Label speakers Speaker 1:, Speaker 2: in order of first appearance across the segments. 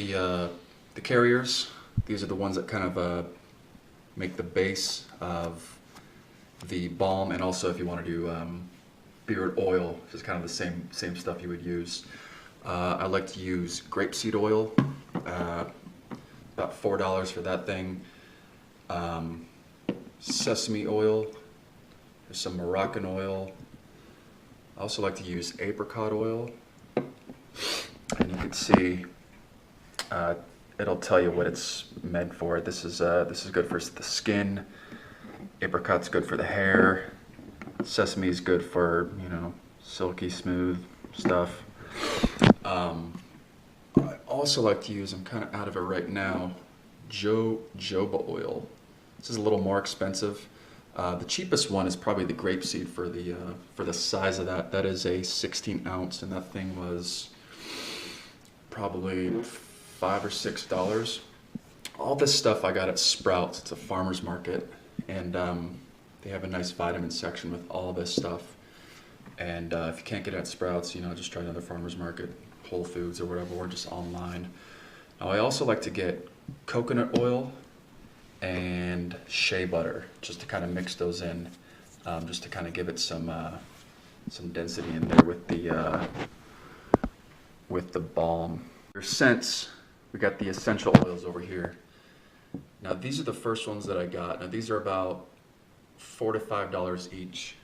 Speaker 1: the carriers. These are the ones that kind of make the base of the balm, and also if you want to do beard oil, which is kind of the same stuff you would use. I like to use grapeseed oil, about $4 for that thing. Sesame oil, there's some Moroccan oil. I also like to use apricot oil, and you can see it'll tell you what it's meant for. This is good for the skin. Apricot's good for the hair. Sesame is good for, you know, silky smooth stuff. I also like to use, I'm kind of out of it right now, jojoba oil. This is a little more expensive. The cheapest one is probably the grapeseed for the size of that. That is a 16 ounce, and that thing was probably $5 or $6. All this stuff I got at Sprouts. It's a farmer's market, and they have a nice vitamin section with all this stuff. And if you can't get it at Sprouts, you know, just try another farmer's market, Whole Foods or whatever, or just online. Now I also like to get coconut oil and shea butter, just to kind of mix those in, just to kind of give it some density in there with the balm. Your scents, we got the essential oils over here. Now these are the first ones that I got. Now these are about $4 to $5 each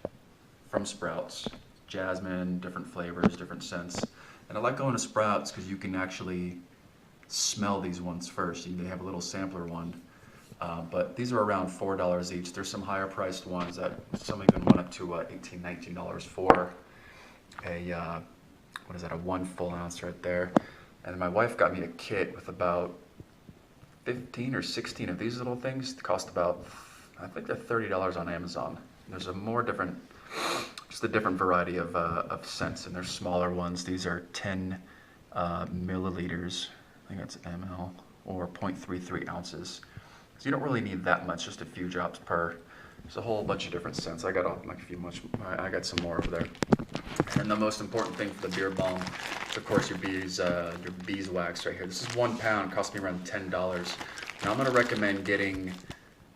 Speaker 1: from Sprouts. Jasmine, different flavors, different scents. And I like going to Sprouts because you can actually smell these ones first. They have a little sampler one. But these are around $4 each. There's some higher priced ones that some even went up to $18, $19 for a, what is that, a 1 full ounce right there. And my wife got me a kit with about 15 or 16 of these little things. They cost about, I think they're $30 on Amazon. There's a more different, just a different variety of scents, and there's smaller ones. These are 10 milliliters, I think that's ml, or 0.33 ounces. So you don't really need that much, just a few drops per. There's a whole bunch of different scents. I got like a few much. I got some more over there. And the most important thing for the beard balm is, of course, your beeswax right here. This is 1 pound, cost me around $10. Now I'm gonna recommend getting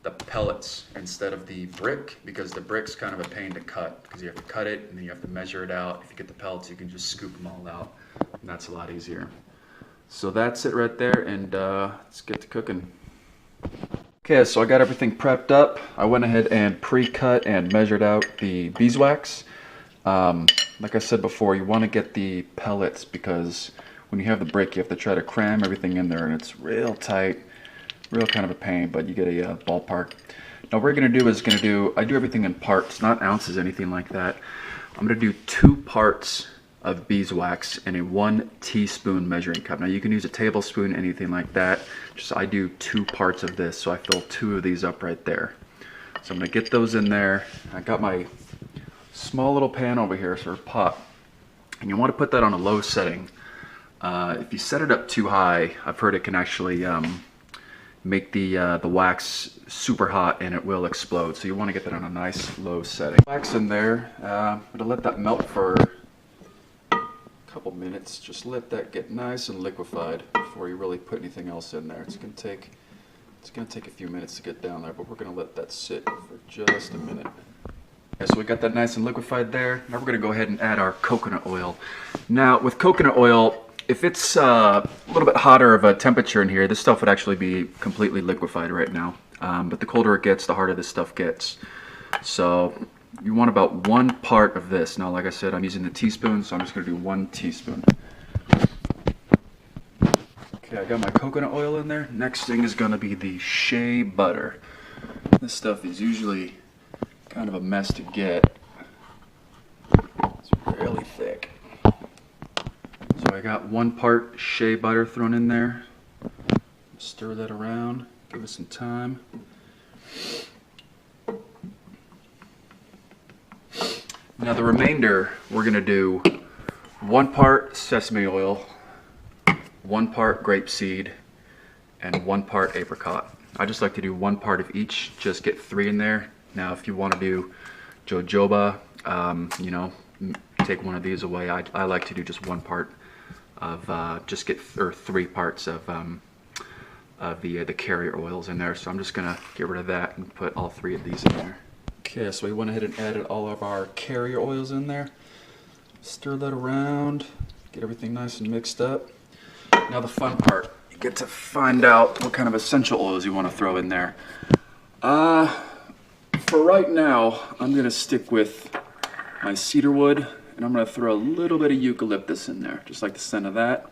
Speaker 1: the pellets instead of the brick, because the brick's kind of a pain to cut, because you have to cut it and then you have to measure it out. If you get the pellets, you can just scoop them all out, and that's a lot easier. So that's it right there, and let's get to cooking. Okay, so I got everything prepped up. I went ahead and pre-cut and measured out the beeswax. Like I said before, you want to get the pellets, because when you have the brick, you have to try to cram everything in there, and it's real tight, real kind of a pain, but you get a ballpark. Now what we're going to do is I do everything in parts, not ounces, anything like that. I'm going to do 2 parts of beeswax in a 1 teaspoon measuring cup. Now you can use a tablespoon, anything like that. Just I do 2 parts of this, so I fill 2 of these up right there. So I'm gonna get those in there. I got my small little pan over here, sort of pot, and you want to put that on a low setting. If you set it up too high, I've heard it can actually make the wax super hot and it will explode. So you want to get that on a nice low setting. Wax in there. I'm gonna let that melt for couple minutes. Just let that get nice and liquefied before you really put anything else in there. It's gonna take a few minutes to get down there, but we're gonna let that sit for just a minute. Okay, so we got that nice and liquefied there. Now we're gonna go ahead and add our coconut oil. Now with coconut oil, if it's a little bit hotter of a temperature in here, this stuff would actually be completely liquefied right now. But the colder it gets, the harder this stuff gets. So you want about 1 part of this. Now, like I said, I'm using the teaspoon, so I'm just going to do 1 teaspoon. Okay, I got my coconut oil in there. Next thing is going to be the shea butter. This stuff is usually kind of a mess to get. It's really thick. So I got 1 part shea butter thrown in there. Stir that around, give it some time. Now the remainder, we're going to do 1 part sesame oil, 1 part grapeseed, and 1 part apricot. I just like to do 1 part of each, just get 3 in there. Now if you want to do jojoba, you know, take one of these away. I like to do just 1 part of just get or 3 parts of the carrier oils in there. So I'm just gonna get rid of that and put all 3 of these in there. Okay, so we went ahead and added all of our carrier oils in there. Stir that around, get everything nice and mixed up. Now the fun part, you get to find out what kind of essential oils you want to throw in there. For right now, I'm gonna stick with my cedarwood, and I'm gonna throw a little bit of eucalyptus in there, just like the scent of that.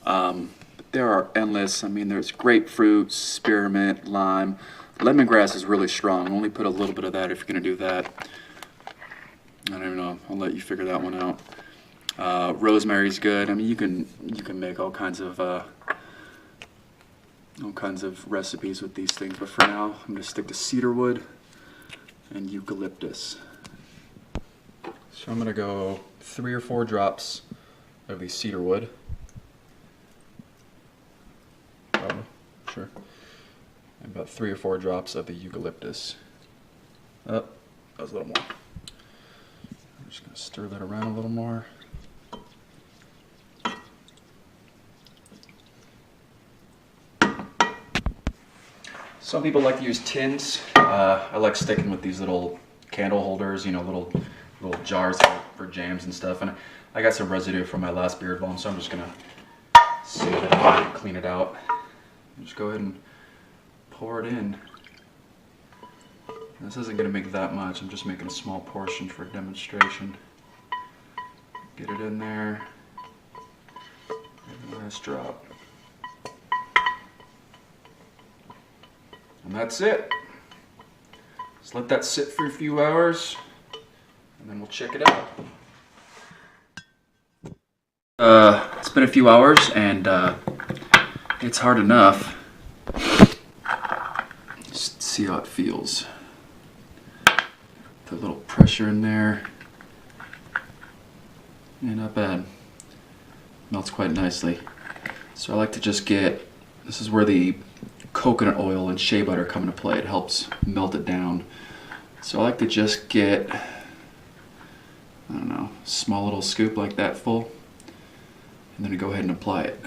Speaker 1: But there are endless. I mean, there's grapefruit, spearmint, lime. Lemongrass is really strong. Only put a little bit of that if you're gonna do that. I don't even know. I'll let you figure that one out. Rosemary's good. I mean, you can make all kinds of recipes with these things. But for now, I'm gonna stick to cedarwood and eucalyptus. So I'm gonna go 3 or 4 drops of the cedarwood. Probably, sure. And about 3 or 4 drops of the eucalyptus. Oh, that was a little more. I'm just gonna stir that around a little more. Some people like to use tins. I like sticking with these little candle holders, you know, little jars for jams and stuff. And I got some residue from my last beard balm, so I'm just gonna save it out and clean it out. Just go ahead and pour it in. This isn't gonna make that much. I'm just making a small portion for demonstration. Get it in there. And last drop. And that's it. Just let that sit for a few hours, and then we'll check it out. It's been a few hours, and it's hard enough. Just see how it feels. Put a little pressure in there. Yeah, not bad. Melts quite nicely. So I like to just get, this is where the coconut oil and shea butter come into play. It helps melt it down. So I like to just get, I don't know, small little scoop like that full, and then go ahead and apply it.